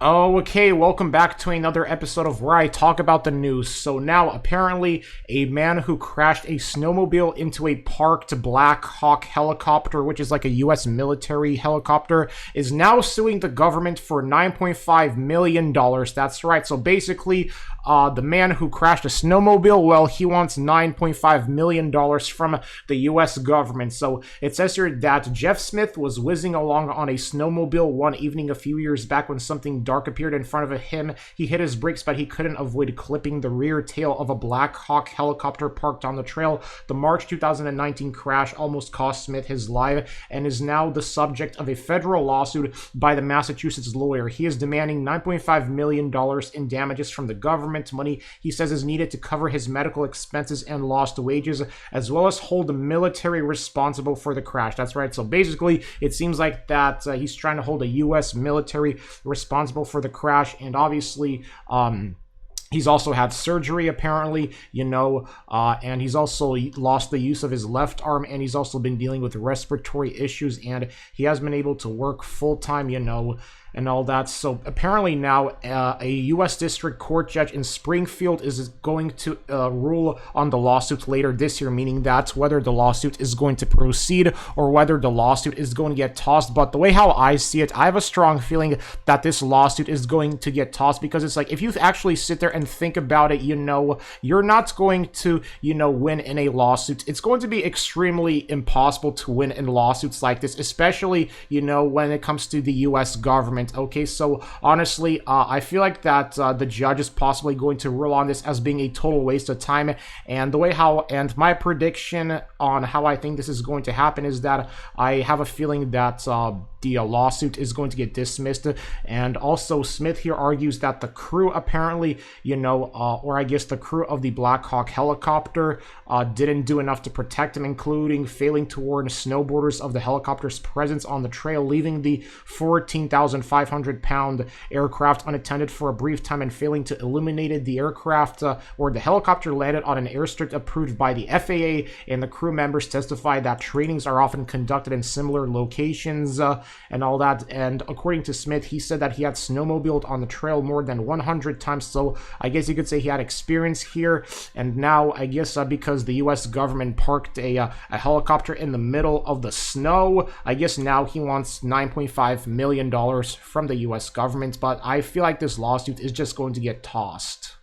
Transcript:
Oh, okay, welcome back to another episode of where I talk about the news. So now, apparently, a man who crashed a snowmobile into a parked Black Hawk helicopter, which is like a US military helicopter, is now suing the government for $9.5 million. That's right, so basically, the man who crashed a snowmobile, well, he wants $9.5 million from the US government. So it says here that Jeff Smith was whizzing along on a snowmobile one evening a few years back when something dark appeared in front of him. He hit his brakes, but he couldn't avoid clipping the rear tail of a Black Hawk helicopter parked on the trail. The March 2019 crash almost cost Smith his life and is now the subject of a federal lawsuit by the Massachusetts lawyer. He is demanding $9.5 million in damages from the government. Money, he says, is needed to cover his medical expenses and lost wages, as well as hold the military responsible for the crash. That's right. So basically, it seems like that he's trying to hold a U.S. military responsible for the crash, and obviously he's also had surgery, apparently, and he's also lost the use of his left arm, and he's also been dealing with respiratory issues, and he has been able to work full-time, and all that. So apparently now a U.S. District Court judge in Springfield is going to rule on the lawsuit later this year, meaning that whether the lawsuit is going to proceed or whether the lawsuit is going to get tossed. But the way how I see it, I have a strong feeling that this lawsuit is going to get tossed, because it's like, if you actually sit there and think about it, you're not going to, win in a lawsuit. It's going to be extremely impossible to win in lawsuits like this, especially, when it comes to the U.S. government. Okay, so honestly, I feel like that the judge is possibly going to rule on this as being a total waste of time. And my prediction on how I think this is going to happen is that I have a feeling that the lawsuit is going to get dismissed. And also, Smith here argues that the crew apparently, or I guess the crew of the Black Hawk helicopter didn't do enough to protect him, including failing to warn snowboarders of the helicopter's presence on the trail, leaving the 14,500-pound aircraft unattended for a brief time, and failing to illuminate the aircraft where the helicopter landed on an airstrip approved by the FAA. And the crew members testified that trainings are often conducted in similar locations and all that. And according to Smith, he said that he had snowmobiled on the trail more than 100 times, so I guess you could say he had experience here. And now, I guess because the U.S. government parked a helicopter in the middle of the snow, I guess now he wants $9.5 million from the U.S. government. But I feel like this lawsuit is just going to get tossed.